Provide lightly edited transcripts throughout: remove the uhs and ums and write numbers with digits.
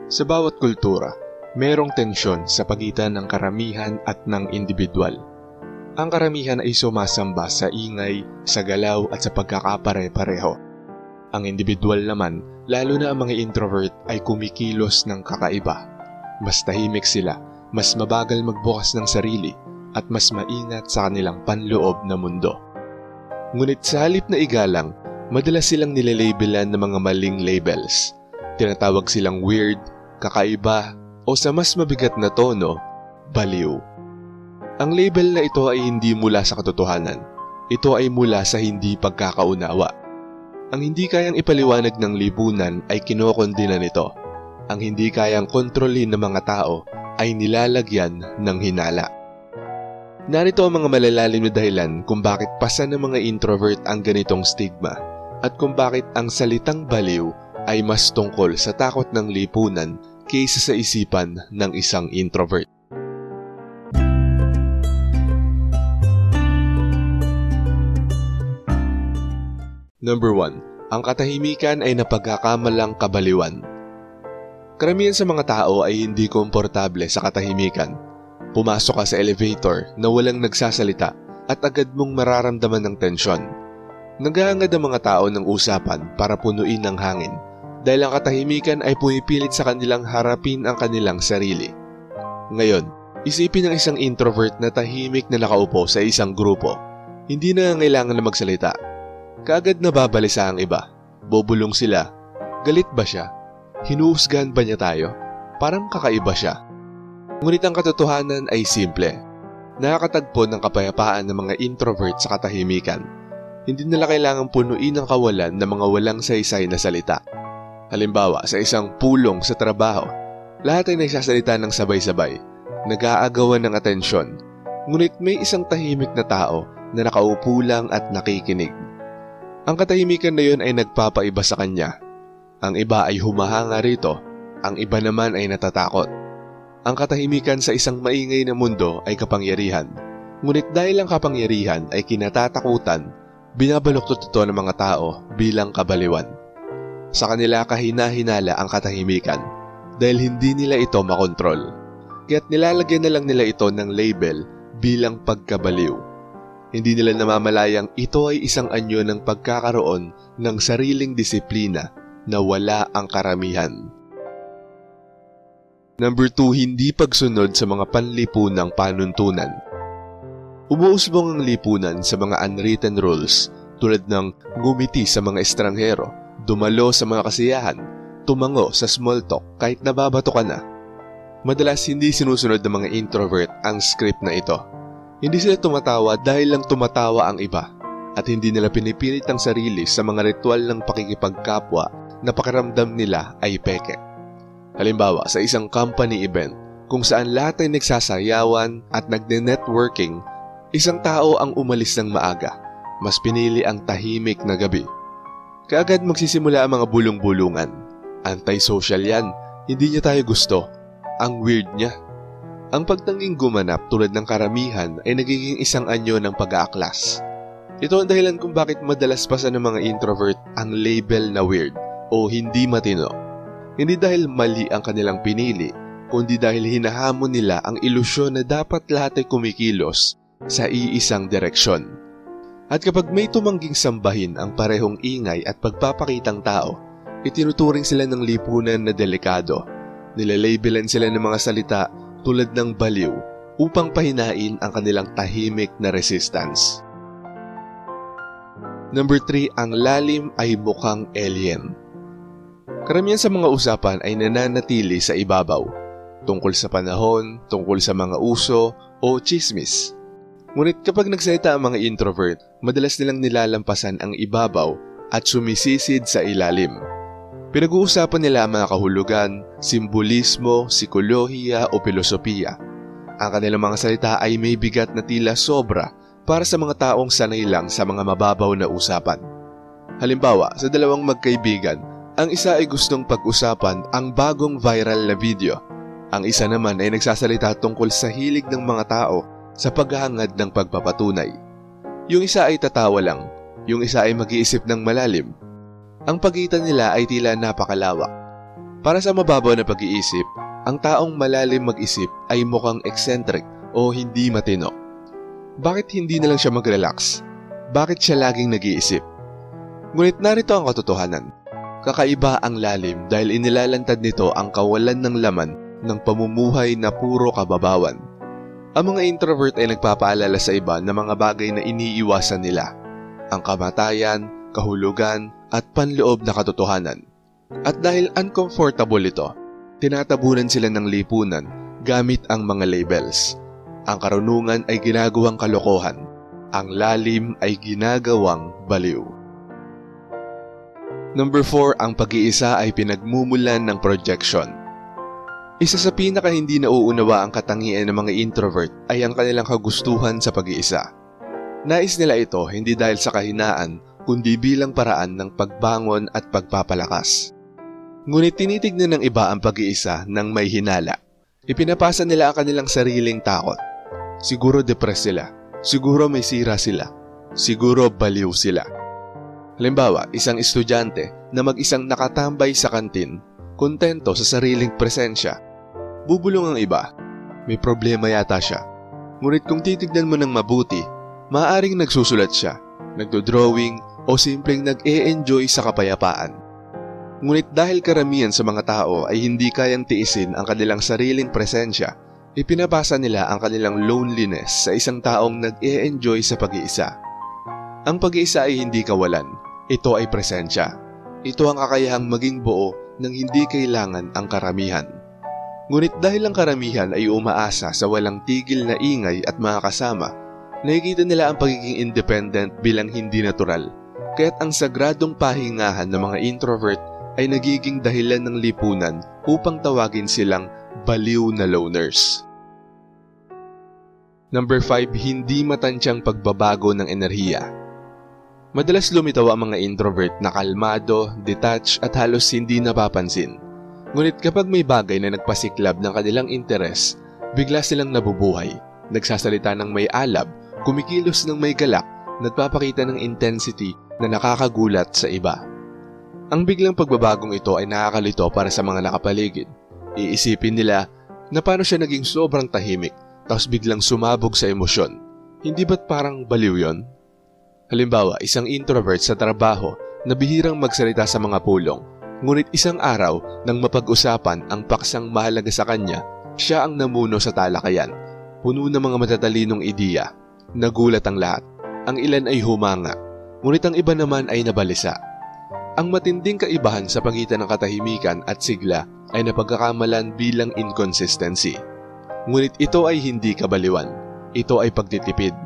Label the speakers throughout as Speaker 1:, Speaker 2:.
Speaker 1: Sa bawat kultura, merong tensyon sa pagitan ng karamihan at ng individual. Ang karamihan ay sumasamba sa ingay, sa galaw at sa pagkakapare-pareho. Ang individual naman, lalo na ang mga introvert, ay kumikilos ng kakaiba. Mas tahimik sila, mas mabagal magbukas ng sarili, at mas maingat sa kanilang panloob na mundo. Ngunit sa halip na igalang, madalas silang nilalabelan ng mga maling labels. Tinatawag silang weird, kakaiba, o sa mas mabigat na tono, baliw. Ang label na ito ay hindi mula sa katotohanan. Ito ay mula sa hindi pagkakaunawa. Ang hindi kayang ipaliwanag ng lipunan ay kinokondena nito. Ang hindi kayang kontrolin ng mga tao ay nilalagyan ng hinala. Narito ang mga malalalim na dahilan kung bakit pasa ng mga introvert ang ganitong stigma at kung bakit ang salitang baliw ay mas tungkol sa takot ng lipunan kaysa sa isipan ng isang introvert. Number 1. Ang katahimikan ay napagkakamalang kabaliwan. Karamihan sa mga tao ay hindi komportable sa katahimikan. Pumasok ka sa elevator na walang nagsasalita at agad mong mararamdaman ng tensyon. Nag-aangad ang mga tao ng usapan para punuin ng hangin dahil ang katahimikan ay pumipilit sa kanilang harapin ang kanilang sarili. Ngayon, isipin ng isang introvert na tahimik na nakaupo sa isang grupo. Hindi na kailangan na magsalita. Kaagad nababalisa ang iba. Bobulong sila. Galit ba siya? Hinuhusgahan ba niya tayo? Parang kakaiba siya. Ngunit ang katotohanan ay simple. Nakakatagpo ng kapayapaan ng mga introvert sa katahimikan. Hindi nila kailangang punuin ang kawalan ng mga walang saysay na salita. Halimbawa, sa isang pulong sa trabaho, lahat ay nagsasalita ng sabay-sabay, nag-aagawan ng atensyon. Ngunit may isang tahimik na tao na nakaupo lang at nakikinig. Ang katahimikan na yun ay nagpapaiba sa kanya. Ang iba ay humahanga rito, ang iba naman ay natatakot. Ang katahimikan sa isang maingay na mundo ay kapangyarihan. Ngunit dahil ang kapangyarihan ay kinatatakutan, binabaluktot ito ng mga tao bilang kabaliwan. Sa kanila kahina-hinala ang katahimikan dahil hindi nila ito makontrol. Kaya't nilalagyan na lang nila ito ng label bilang pagkabaliw. Hindi nila namamalayang ito ay isang anyo ng pagkakaroon ng sariling disiplina na wala ang karamihan. Number 2, hindi pagsunod sa mga panlipunang panuntunan. Umuusbong ang lipunan sa mga unwritten rules tulad ng ngumiti sa mga estranghero, dumalo sa mga kasiyahan, tumango sa small talk kahit nababato ka na. Madalas hindi sinusunod ng mga introvert ang script na ito. Hindi sila tumatawa dahil lang tumatawa ang iba at hindi nila pinipilit ang sarili sa mga ritual ng pakikipagkapwa na pakiramdam nila ay peke. Halimbawa, sa isang company event kung saan lahat ay nagsasayawan at nagne-networking, isang tao ang umalis ng maaga. Mas pinili ang tahimik na gabi. Kaagad magsisimula ang mga bulong-bulungan. Anti-social yan. Hindi niya tayo gusto. Ang weird niya. Ang pagtanging gumanap tulad ng karamihan ay nagiging isang anyo ng pag-aaklas. Ito ang dahilan kung bakit madalas pasa ng mga introvert ang label na weird o hindi matino. Hindi dahil mali ang kanilang pinili, kundi dahil hinahamon nila ang ilusyon na dapat lahat ay kumikilos sa iisang direksyon. At kapag may tumangging sambahin ang parehong ingay at pagpapakitang tao, itinuturing sila ng lipunan na delikado. Nilalabelan sila ng mga salita tulad ng baliw upang pahinain ang kanilang tahimik na resistance. Number 3, ang lalim ay mukhang alien. Karamihan sa mga usapan ay nananatili sa ibabaw, tungkol sa panahon, tungkol sa mga uso o chismis. Ngunit kapag nagsalita ang mga introvert, madalas nilang nilalampasan ang ibabaw at sumisisid sa ilalim. Pinag-uusapan nila ang mga kahulugan, simbolismo, psikolohiya o filosofiya. Ang kanilang mga salita ay may bigat na tila sobra para sa mga taong sanay lang sa mga mababaw na usapan. Halimbawa, sa dalawang magkaibigan, ang isa ay gustong pag-usapan ang bagong viral na video. Ang isa naman ay nagsasalita tungkol sa hilig ng mga tao sa paghahangad ng pagpapatunay. Yung isa ay tatawa lang, yung isa ay mag-iisip ng malalim. Ang pagitan nila ay tila napakalawak. Para sa mababaw na pag-iisip, ang taong malalim mag-isip ay mukhang eccentric o hindi matino. Bakit hindi na lang siya mag-relax? Bakit siya laging nag-iisip? Ngunit narito ang katotohanan. Kakaiba ang lalim dahil inilalantad nito ang kawalan ng laman ng pamumuhay na puro kababawan. Ang mga introvert ay nagpapaalala sa iba ng mga bagay na iniiwasan nila. Ang kamatayan, kahulugan, at panloob na katotohanan. At dahil uncomfortable ito, tinatabunan sila ng lipunan gamit ang mga labels. Ang karunungan ay ginagawang kalokohan. Ang lalim ay ginagawang baliw. Number 4, ang pag-iisa ay pinagmumulan ng projection. Isa sa pinaka hindi nauunawa ang katangian ng mga introvert ay ang kanilang kagustuhan sa pag-iisa. Nais nila ito hindi dahil sa kahinaan, kundi bilang paraan ng pagbangon at pagpapalakas. Ngunit tinitignan ng iba ang pag-iisa ng may hinala. Ipinapasa nila ang kanilang sariling takot. Siguro depressed sila. Siguro may sira sila. Siguro baliw sila. Halimbawa, isang estudyante na mag-isang nakatambay sa kantin, kontento sa sariling presensya. Bubulong ang iba. May problema yata siya. Ngunit kung titignan mo ng mabuti, maaaring nagsusulat siya, nagdo-drawing o simpleng nag-e-enjoy sa kapayapaan. Ngunit dahil karamihan sa mga tao ay hindi kayang tiisin ang kanilang sariling presensya, ipinapasa nila ang kanilang loneliness sa isang taong nag-e-enjoy sa pag-iisa. Ang pag-iisa ay hindi kawalan. Ito ay presensya. Ito ang kakayahang maging buo nang hindi kailangan ang karamihan. Ngunit dahil ang karamihan ay umaasa sa walang tigil na ingay at mga kasama, nakikita nila ang pagiging independent bilang hindi natural. Kaya't ang sagradong pahingahan ng mga introvert ay nagiging dahilan ng lipunan upang tawagin silang baliw na loners. Number 5, hindi matansyang pagbabago ng enerhiya. Madalas lumitaw ang mga introvert na kalmado, detached at halos hindi napapansin. Ngunit kapag may bagay na nagpasiklab ng kanilang interes, bigla silang nabubuhay, nagsasalita ng may alab, kumikilos ng may galak, nagpapakita ng intensity na nakakagulat sa iba. Ang biglang pagbabagong ito ay nakakalito para sa mga nakapaligid. Iisipin nila na paano siya naging sobrang tahimik tapos biglang sumabog sa emosyon. Hindi ba't parang baliw yon? Halimbawa, isang introvert sa trabaho na bihirang magsalita sa mga pulong. Ngunit isang araw nang mapag-usapan ang paksang mahalaga sa kanya, siya ang namuno sa talakayan. Puno ng mga matatalinong ideya. Nagulat ang lahat. Ang ilan ay humanga. Ngunit ang iba naman ay nabalisa. Ang matinding kaibahan sa pagitan ng katahimikan at sigla ay napagkakamalan bilang inconsistency. Ngunit ito ay hindi kabaliwan. Ito ay pagtitipid.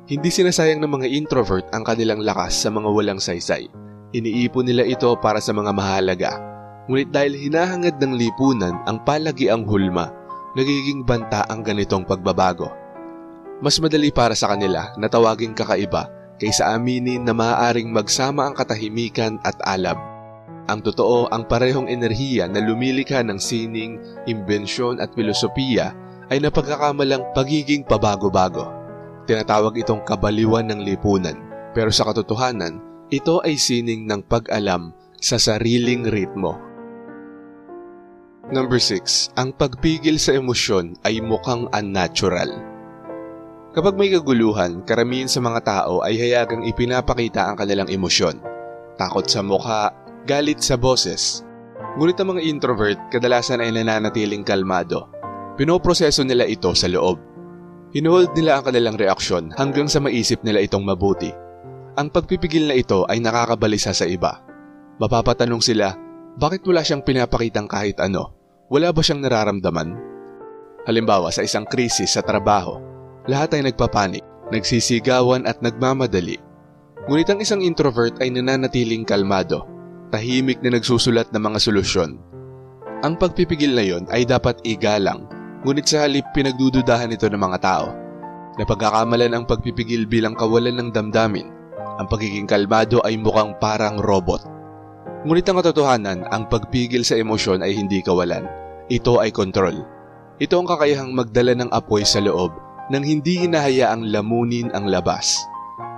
Speaker 1: Hindi sinasayang ng mga introvert ang kanilang lakas sa mga walang saysay. Iniipon nila ito para sa mga mahalaga. Ngunit dahil hinahangad ng lipunan ang palagiang hulma, nagiging banta ang ganitong pagbabago. Mas madali para sa kanila na tawaging kakaiba kaysa aminin na maaaring magsama ang katahimikan at alab. Ang totoo, ang parehong enerhiya na lumilikha ng sining, imbensyon at filosofiya ay napagkakamalang pagiging pabago-bago. Tinatawag itong kabaliwan ng lipunan, pero sa katotohanan, ito ay sining ng pag-alam sa sariling ritmo. Number 6, ang pagpigil sa emosyon ay mukhang unnatural. Kapag may kaguluhan, karamihan sa mga tao ay hayagang ipinapakita ang kanilang emosyon. Takot sa mukha, galit sa boses. Ngunit ang mga introvert kadalasan ay nananatiling kalmado. Pinoproseso nila ito sa loob. Hinuhold nila ang kanilang reaksyon hanggang sa maisip nila itong mabuti. Ang pagpipigil na ito ay nakakabalisa sa iba. Mapapatanong sila, bakit wala siyang pinapakitang kahit ano? Wala ba siyang nararamdaman? Halimbawa, sa isang krisis sa trabaho, lahat ay nagpapanik, nagsisigawan at nagmamadali. Ngunit ang isang introvert ay nananatiling kalmado, tahimik na nagsusulat ng mga solusyon. Ang pagpipigil na yon ay dapat igalang. Ngunit sa halip pinagdududahan ito ng mga tao. Napagkakamalan ang pagpipigil bilang kawalan ng damdamin. Ang pagiging kalmado ay mukhang parang robot. Ngunit ang katotohanan, ang pagpigil sa emosyon ay hindi kawalan. Ito ay kontrol. Ito ang kakayahang magdala ng apoy sa loob nang hindi hinahayaang lamunin ang labas.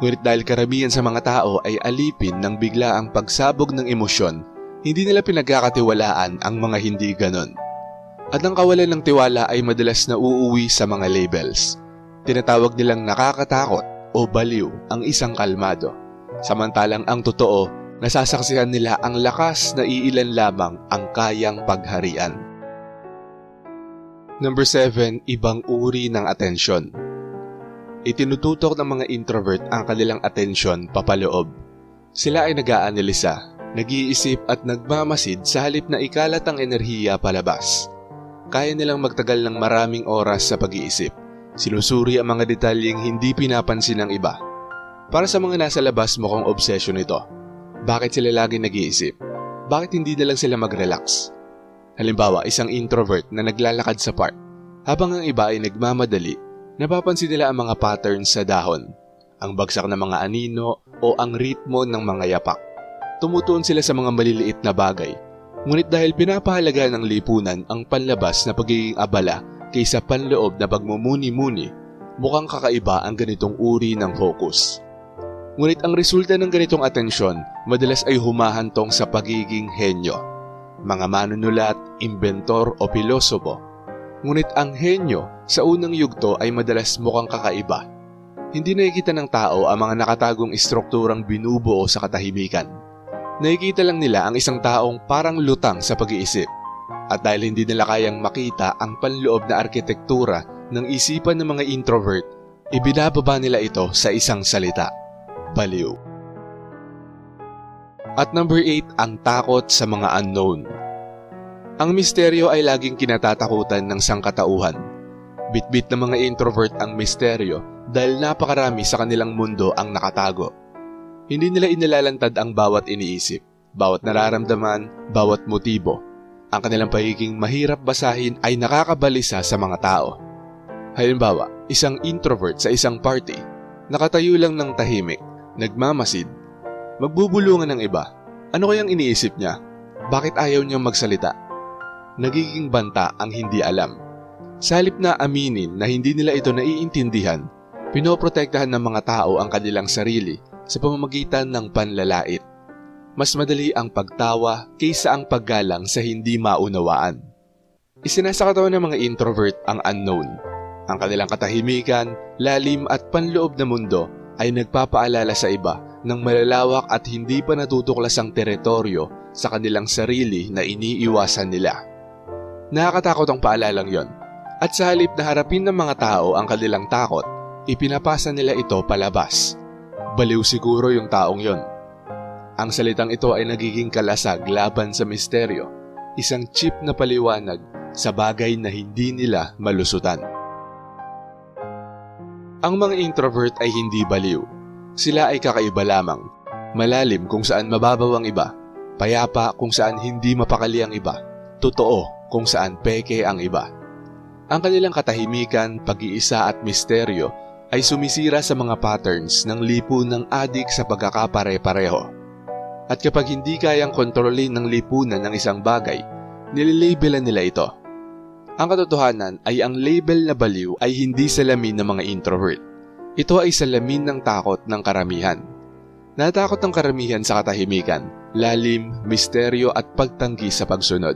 Speaker 1: Ngunit dahil karamihan sa mga tao ay alipin ng bigla ang pagsabog ng emosyon, Hindi nila pinagkakatiwalaan ang mga hindi ganon. At ang kawalan ng tiwala ay madalas na uuwi sa mga labels. Tinatawag nilang nakakatakot o baliw ang isang kalmado. Samantalang ang totoo, nasasaksihan nila ang lakas na iilan lamang ang kayang pagharian. Number 7, ibang uri ng atensyon. Itinututok ng mga introvert ang kanilang atensyon papaloob. Sila ay nag-aanalisa, nag-iisip at nagmamasid sa halip na ikalat ang enerhiya palabas. Kaya nilang magtagal ng maraming oras sa pag-iisip. Sinusuri ang mga detalyeng hindi pinapansin ng iba. Para sa mga nasa labas mukhang obsession ito. Bakit sila lagi nag-iisip? Bakit hindi na lang sila mag-relax? Halimbawa, isang introvert na naglalakad sa park. Habang ang iba ay nagmamadali, napapansin nila ang mga patterns sa dahon, ang bagsak ng mga anino o ang ritmo ng mga yapak. Tumutuon sila sa mga maliliit na bagay. Ngunit dahil pinapahalaga ng lipunan ang panlabas na pagiging abala kaysa panloob na pagmumuni-muni, mukhang kakaiba ang ganitong uri ng focus. Ngunit ang resulta ng ganitong atensyon madalas ay humahantong sa pagiging henyo. Mga manunulat, inventor o pilosopo. Ngunit ang henyo sa unang yugto ay madalas mukhang kakaiba. Hindi nakikita ng tao ang mga nakatagong istrukturang binubuo sa katahimikan. Nakikita lang nila ang isang taong parang lutang sa pag-iisip. At dahil hindi nila kayang makita ang panloob na arkitektura ng isipan ng mga introvert, ibinababa nila ito sa isang salita: baliw. At number 8, ang takot sa mga unknown. Ang misteryo ay laging kinatatakutan ng sangkatauhan. Bitbit ng mga introvert ang misteryo dahil napakarami sa kanilang mundo ang nakatago. Hindi nila inilalantad ang bawat iniisip, bawat nararamdaman, bawat motibo. Ang kanilang pagiging mahirap basahin ay nakakabalisa sa mga tao. Halimbawa, isang introvert sa isang party, nakatayo lang ng tahimik, nagmamasid, magbubulungan ng iba. Ano kayang iniisip niya? Bakit ayaw niyang magsalita? Nagiging banta ang hindi alam. Sa halip na aminin na hindi nila ito naiintindihan, pinoprotektahan ng mga tao ang kanilang sarili sa pamamagitan ng panlalait. Mas madali ang pagtawa kaysa ang paggalang sa hindi maunawaan. Isinasakatawan ng mga introvert ang unknown. Ang kanilang katahimikan, lalim at panloob na mundo ay nagpapaalala sa iba ng malalawak at hindi pa natutuklasang teritoryo sa kanilang sarili na iniiwasan nila. Nakakatakot ang paalalang yon. At sa halip na harapin ng mga tao ang kanilang takot, ipinapasa nila ito palabas. Baliw siguro yung taong yon. Ang salitang ito ay nagiging kalasag laban sa misteryo, isang cheap na paliwanag sa bagay na hindi nila malusutan. Ang mga introvert ay hindi baliw. Sila ay kakaiba lamang. Malalim kung saan mababaw ang iba, payapa kung saan hindi mapakali ang iba, totoo kung saan peke ang iba. Ang kanilang katahimikan, pag-iisa at misteryo ay sumisira sa mga patterns ng lipunang adik sa pagkakapare-pareho. At kapag hindi kayang kontrolin ng lipunan ng isang bagay, nililabelan nila ito. Ang katotohanan ay ang label na baliw ay hindi salamin ng mga introvert. Ito ay salamin ng takot ng karamihan. Natakot ng karamihan sa katahimikan, lalim, misteryo at pagtanggi sa pagsunod.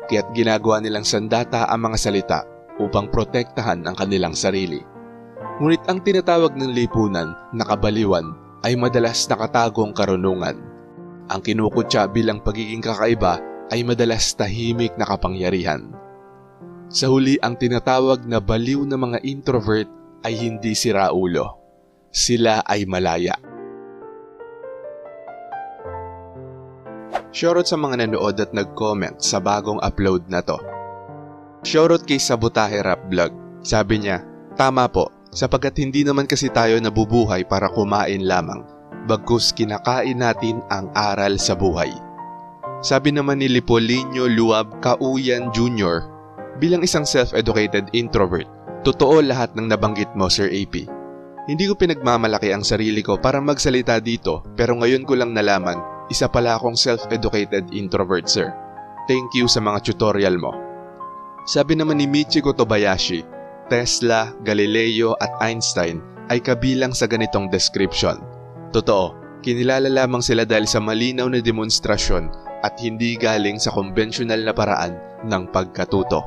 Speaker 1: Kaya't ginagawa nilang sandata ang mga salita upang protektahan ang kanilang sarili. Ngunit ang tinatawag ng lipunan na kabaliwan ay madalas nakatagong karunungan. Ang kinukutya bilang pagiging kakaiba ay madalas tahimik na kapangyarihan. Sa huli, ang tinatawag na baliw na mga introvert ay hindi siraulo. Sila ay malaya. Shoutout sa mga nanood at nag-comment sa bagong upload na to. Shoutout kay Sabotahe Rap Vlog. Sabi niya, tama po, sapagkat hindi naman kasi tayo nabubuhay para kumain lamang, bagkus kinakain natin ang aral sa buhay. Sabi naman ni Lipolino Luab Kauyan Jr., bilang isang self-educated introvert, totoo lahat ng nabanggit mo, Sir AP. Hindi ko pinagmamalaki ang sarili ko para magsalita dito, pero ngayon ko lang nalaman, isa pala akong self-educated introvert, sir. Thank you sa mga tutorial mo. Sabi naman ni Michiko Tobayashi, Tesla, Galileo at Einstein ay kabilang sa ganitong description. Totoo, kinilala lamang sila dahil sa malinaw na demonstrasyon at hindi galing sa konbensyonal na paraan ng pagkatuto.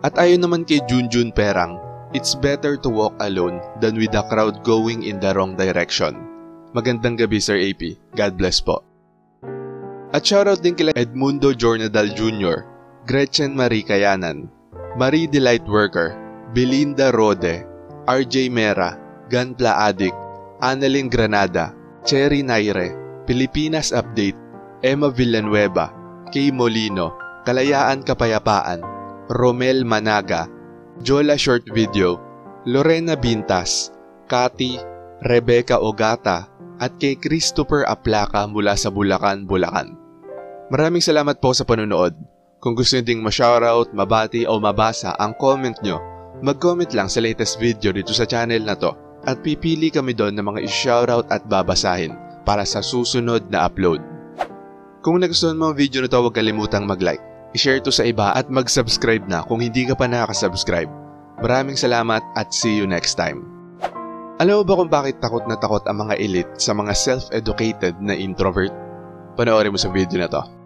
Speaker 1: At ayon naman kay Junjun Perang, it's better to walk alone than with a crowd going in the wrong direction. Magandang gabi Sir AP, God bless po. At shoutout din kila Edmundo Jornadal Jr., Gretchen Marie Kayanan, Marie Delight Worker, Belinda Rode, RJ Mera, Ganpla Addict, Annalyn Granada, Cherry Naire, Pilipinas Update, Emma Villanueva, Kay Molino, Kalayaan Kapayapaan, Romel Managa, Jola Short Video, Lorena Bintas, Cathy, Rebecca Ogata, at kay Christopher Aplaca mula sa Bulacan, Bulacan. Maraming salamat po sa panonood. Kung gusto nyo ding ma-shoutout, mabati o mabasa ang comment nyo, mag-comment lang sa latest video dito sa channel na to at pipili kami doon ng mga i-shoutout at babasahin para sa susunod na upload. Kung nagustuhan mo ang video na to, huwag kalimutang mag-like, i-share to sa iba at mag-subscribe na kung hindi ka pa nakaka-subscribe. Maraming salamat at see you next time. Alam mo ba kung bakit takot na takot ang mga elite sa mga self-educated na introvert? Panoorin mo sa video na to.